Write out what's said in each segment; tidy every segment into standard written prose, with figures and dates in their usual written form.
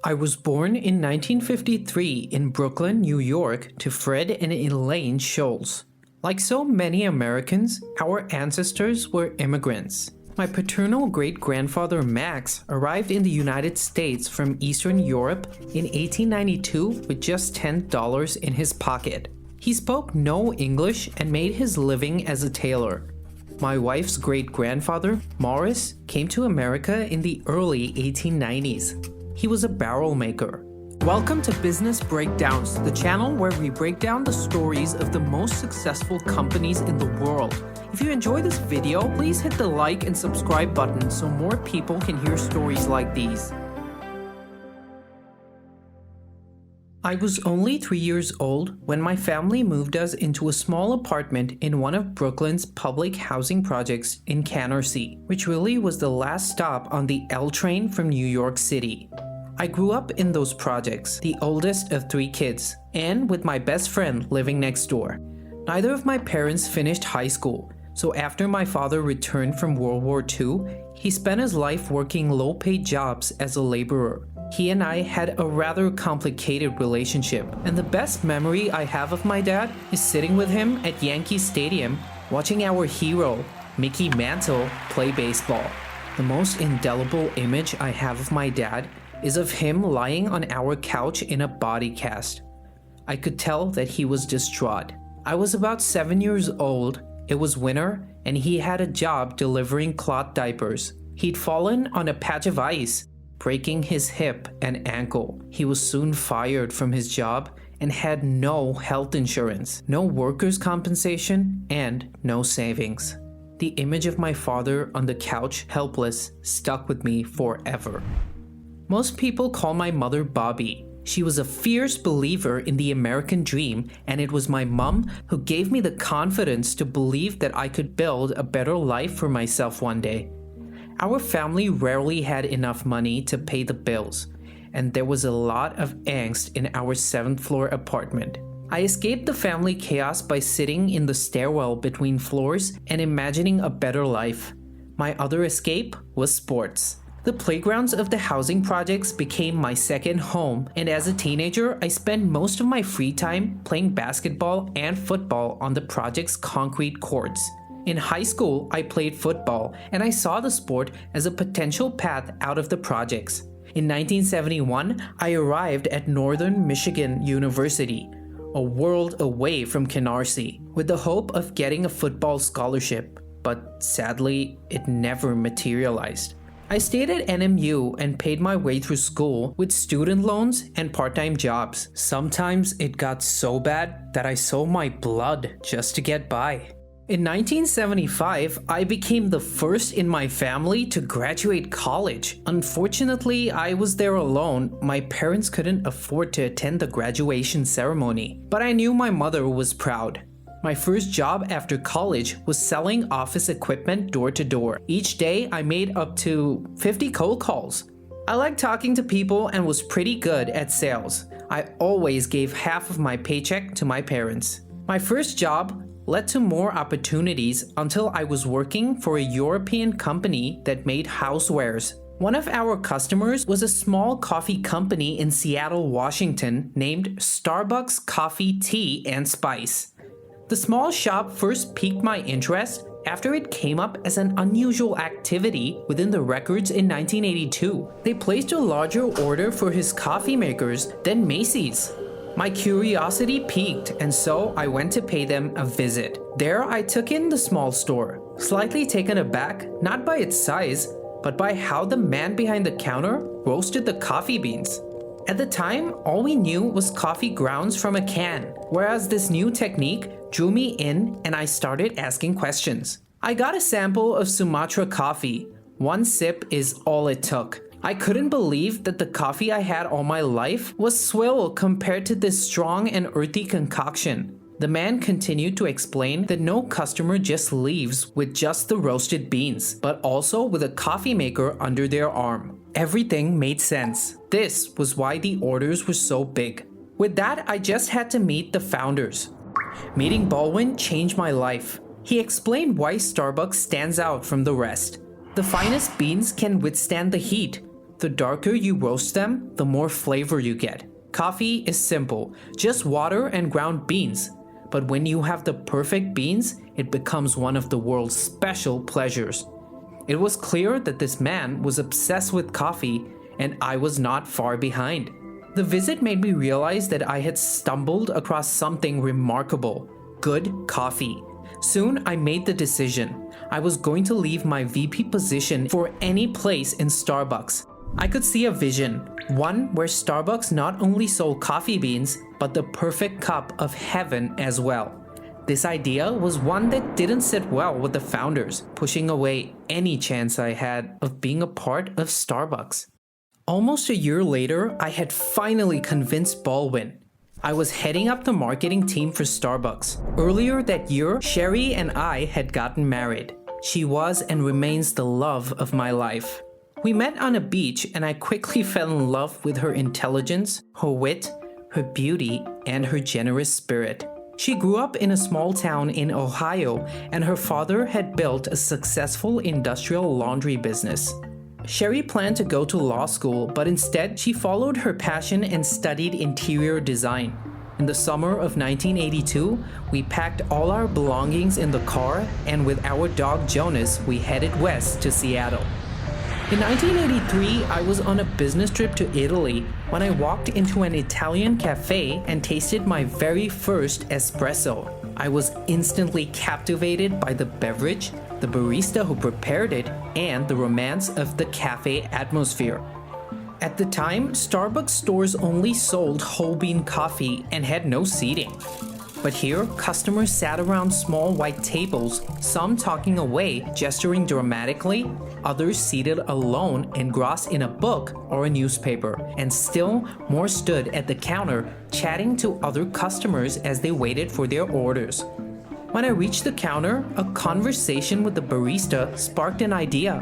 I was born in 1953 in Brooklyn, New York, to Fred and Elaine Shultz. Like so many Americans, our ancestors were immigrants. My paternal great-grandfather Max arrived in the United States from Eastern Europe in 1892 with just $10 in his pocket. He spoke no English and made his living as a tailor. My wife's great-grandfather, Morris, came to America in the early 1890s. He was a barrel maker. Welcome to Business Breakdowns, the channel where we break down the stories of the most successful companies in the world. If you enjoy this video, please hit the like and subscribe button so more people can hear stories like these. I was only 3 years old when my family moved us into a small apartment in one of Brooklyn's public housing projects in Canarsie, which really was the last stop on the L train from New York City. I grew up in those projects, the oldest of 3 kids, and with my best friend living next door. Neither of my parents finished high school, so after my father returned from World War II, he spent his life working low-paid jobs as a laborer. He and I had a rather complicated relationship, and the best memory I have of my dad is sitting with him at Yankee Stadium watching our hero, Mickey Mantle, play baseball. The most indelible image I have of my dad is of him lying on our couch in a body cast. I could tell that he was distraught. I was about 7 years old, it was winter, and he had a job delivering cloth diapers. He'd fallen on a patch of ice, breaking his hip and ankle. He was soon fired from his job and had no health insurance, no workers' compensation, and no savings. The image of my father on the couch, helpless, stuck with me forever. Most people call my mother Bobby. She was a fierce believer in the American dream, and it was my mom who gave me the confidence to believe that I could build a better life for myself one day. Our family rarely had enough money to pay the bills, and there was a lot of angst in our 7th floor apartment. I escaped the family chaos by sitting in the stairwell between floors and imagining a better life. My other escape was sports. The playgrounds of the housing projects became my second home, and as a teenager, I spent most of my free time playing basketball and football on the project's concrete courts. In high school, I played football, and I saw the sport as a potential path out of the projects. In 1971, I arrived at Northern Michigan University, a world away from Canarsie, with the hope of getting a football scholarship, but sadly, it never materialized. I stayed at NMU and paid my way through school with student loans and part-time jobs. Sometimes it got so bad that I sold my blood just to get by. In 1975, I became the first in my family to graduate college. Unfortunately, I was there alone. My parents couldn't afford to attend the graduation ceremony, but I knew my mother was proud. My first job after college was selling office equipment door to door. Each day, I made up to 50 cold calls. I liked talking to people and was pretty good at sales. I always gave half of my paycheck to my parents. My first job led to more opportunities until I was working for a European company that made housewares. One of our customers was a small coffee company in Seattle, Washington named Starbucks Coffee, Tea, and Spice. The small shop first piqued my interest after it came up as an unusual activity within the records in 1982. They placed a larger order for his coffee makers than Macy's. My curiosity piqued, and so I went to pay them a visit. There I took in the small store, slightly taken aback not by its size, but by how the man behind the counter roasted the coffee beans. At the time, all we knew was coffee grounds from a can, whereas this new technique drew me in and I started asking questions. I got a sample of Sumatra coffee. One sip is all it took. I couldn't believe that the coffee I had all my life was swill compared to this strong and earthy concoction. The man continued to explain that no customer just leaves with just the roasted beans, but also with a coffee maker under their arm. Everything made sense. This was why the orders were so big. With that, I just had to meet the founders. Meeting Baldwin changed my life. He explained why Starbucks stands out from the rest. The finest beans can withstand the heat. The darker you roast them, the more flavor you get. Coffee is simple, just water and ground beans. But when you have the perfect beans, it becomes one of the world's special pleasures. It was clear that this man was obsessed with coffee, and I was not far behind. The visit made me realize that I had stumbled across something remarkable: good coffee. Soon I made the decision. I was going to leave my VP position for any place in Starbucks. I could see a vision, one where Starbucks not only sold coffee beans, but the perfect cup of heaven as well. This idea was one that didn't sit well with the founders, pushing away any chance I had of being a part of Starbucks. Almost a year later, I had finally convinced Baldwin. I was heading up the marketing team for Starbucks. Earlier that year, Sherry and I had gotten married. She was and remains the love of my life. We met on a beach and I quickly fell in love with her intelligence, her wit, her beauty, and her generous spirit. She grew up in a small town in Ohio, and her father had built a successful industrial laundry business. Sherry planned to go to law school, but instead she followed her passion and studied interior design. In the summer of 1982, we packed all our belongings in the car, and with our dog Jonas, we headed west to Seattle. In 1983, I was on a business trip to Italy when I walked into an Italian cafe and tasted my very first espresso. I was instantly captivated by the beverage, the barista who prepared it, and the romance of the cafe atmosphere. At the time, Starbucks stores only sold whole bean coffee and had no seating. But here, customers sat around small white tables, some talking away, gesturing dramatically, others seated alone engrossed in a book or a newspaper, and still more stood at the counter chatting to other customers as they waited for their orders. When I reached the counter, a conversation with the barista sparked an idea.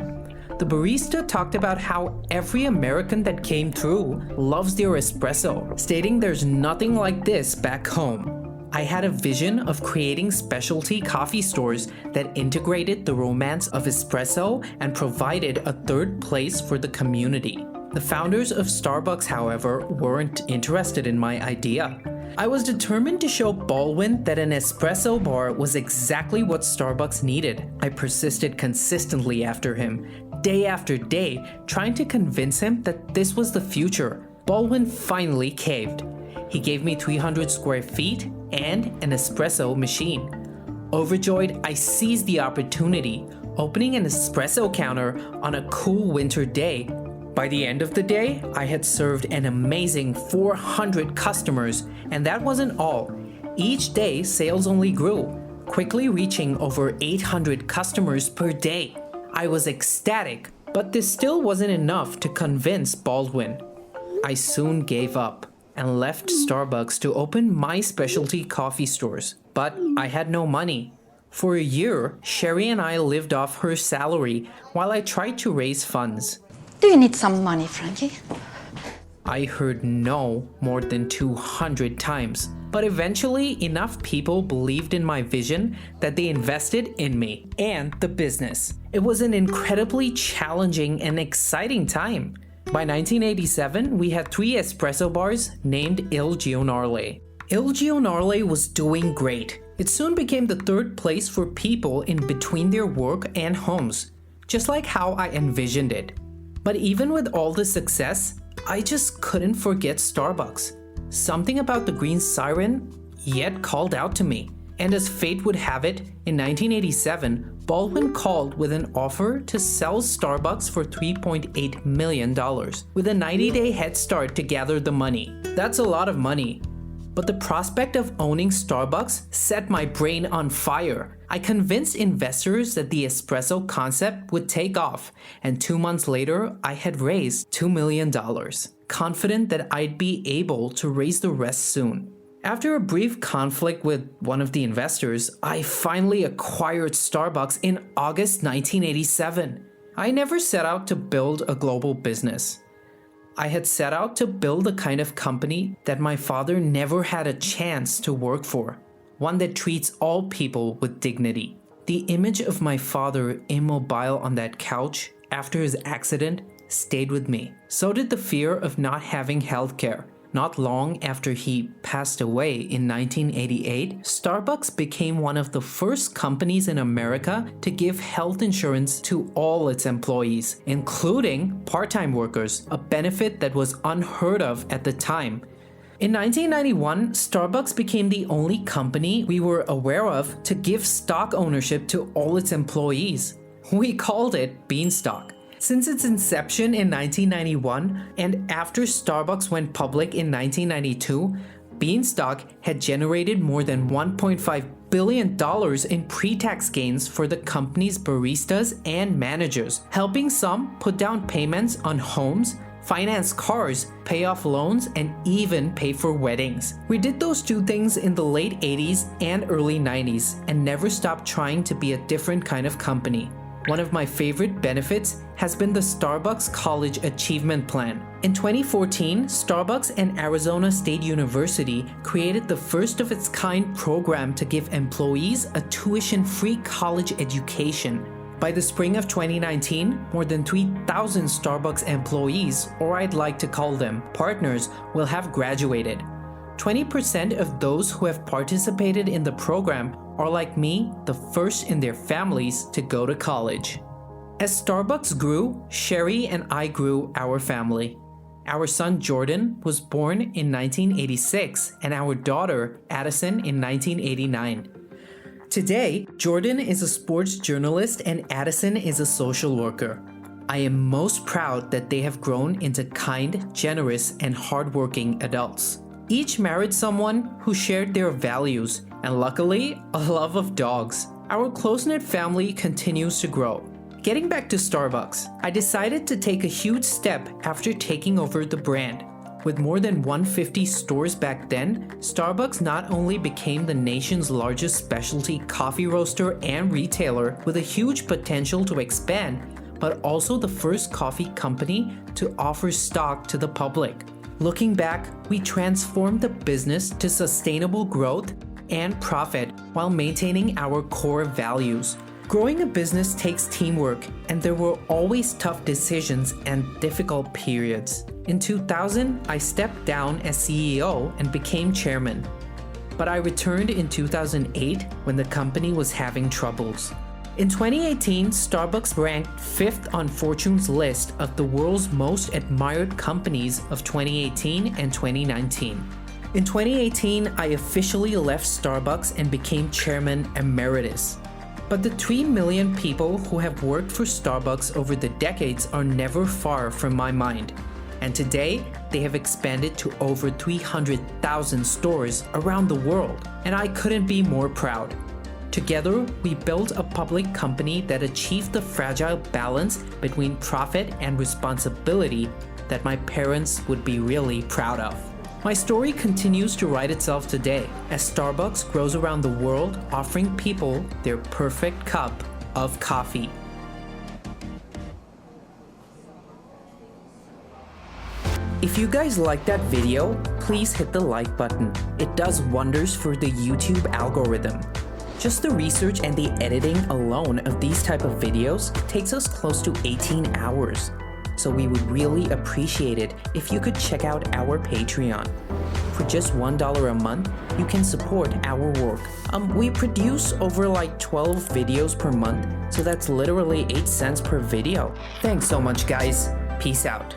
The barista talked about how every American that came through loves their espresso, stating there's nothing like this back home. I had a vision of creating specialty coffee stores that integrated the romance of espresso and provided a third place for the community. The founders of Starbucks, however, weren't interested in my idea. I was determined to show Baldwin that an espresso bar was exactly what Starbucks needed. I persisted consistently after him, day after day, trying to convince him that this was the future. Baldwin finally caved. He gave me 300 square feet and an espresso machine. Overjoyed, I seized the opportunity, opening an espresso counter on a cool winter day. By the end of the day, I had served an amazing 400 customers, and that wasn't all. Each day, sales only grew, quickly reaching over 800 customers per day. I was ecstatic, but this still wasn't enough to convince Baldwin. I soon gave up and left Starbucks to open my specialty coffee stores, but I had no money. For a year, Sherry and I lived off her salary while I tried to raise funds. Do you need some money, Frankie? I heard no more than 200 times, but eventually enough people believed in my vision that they invested in me and the business. It was an incredibly challenging and exciting time. By 1987, we had 3 espresso bars named Il Giornale. Il Giornale was doing great. It soon became the third place for people in between their work and homes, just like how I envisioned it. But even with all the success, I just couldn't forget Starbucks. Something about the green siren yet called out to me. And as fate would have it, in 1987, Baldwin called with an offer to sell Starbucks for $3.8 million, with a 90-day head start to gather the money. That's a lot of money. But the prospect of owning Starbucks set my brain on fire. I convinced investors that the espresso concept would take off, and 2 months later, I had raised $2 million, confident that I'd be able to raise the rest soon. After a brief conflict with one of the investors, I finally acquired Starbucks in August 1987. I never set out to build a global business. I had set out to build the kind of company that my father never had a chance to work for, one that treats all people with dignity. The image of my father immobile on that couch after his accident stayed with me. So did the fear of not having healthcare. Not long after he passed away in 1988, Starbucks became one of the first companies in America to give health insurance to all its employees, including part-time workers, a benefit that was unheard of at the time. In 1991, Starbucks became the only company we were aware of to give stock ownership to all its employees. We called it Beanstalk. Since its inception in 1991 and after Starbucks went public in 1992, Beanstalk had generated more than $1.5 billion in pre-tax gains for the company's baristas and managers, helping some put down payments on homes, finance cars, pay off loans, and even pay for weddings. We did those two things in the late 80s and early 90s and never stopped trying to be a different kind of company. One of my favorite benefits has been the Starbucks College Achievement Plan. In 2014, Starbucks and Arizona State University created the first of its kind program to give employees a tuition-free college education. By the spring of 2019, more than 3,000 Starbucks employees, or I'd like to call them partners, will have graduated. 20% of those who have participated in the program are, like me, the first in their families to go to college. As Starbucks grew, Sherry and I grew our family. Our son Jordan was born in 1986 and our daughter Addison in 1989. Today, Jordan is a sports journalist and Addison is a social worker. I am most proud that they have grown into kind, generous, and hardworking adults. Each married someone who shared their values, and luckily, a love of dogs. Our close-knit family continues to grow. Getting back to Starbucks, I decided to take a huge step after taking over the brand. With more than 150 stores back then, Starbucks not only became the nation's largest specialty coffee roaster and retailer with a huge potential to expand, but also the first coffee company to offer stock to the public. Looking back, we transformed the business to sustainable growth and profit while maintaining our core values. Growing a business takes teamwork, and there were always tough decisions and difficult periods. In 2000, I stepped down as CEO and became chairman. But I returned in 2008 when the company was having troubles. In 2018, Starbucks ranked 5th on Fortune's list of the world's most admired companies of 2018 and 2019. In 2018, I officially left Starbucks and became chairman emeritus. But the 3 million people who have worked for Starbucks over the decades are never far from my mind. And today, they have expanded to over 300,000 stores around the world, and I couldn't be more proud. Together, we built a public company that achieved the fragile balance between profit and responsibility that my parents would be really proud of. My story continues to write itself today as Starbucks grows around the world, offering people their perfect cup of coffee. If you guys liked that video, please hit the like button. It does wonders for the YouTube algorithm. Just the research and the editing alone of these type of videos takes us close to 18 hours. So we would really appreciate it if you could check out our Patreon. For just $1 a month, you can support our work. We produce over like 12 videos per month, so that's literally 8 cents per video. Thanks so much, guys. Peace out.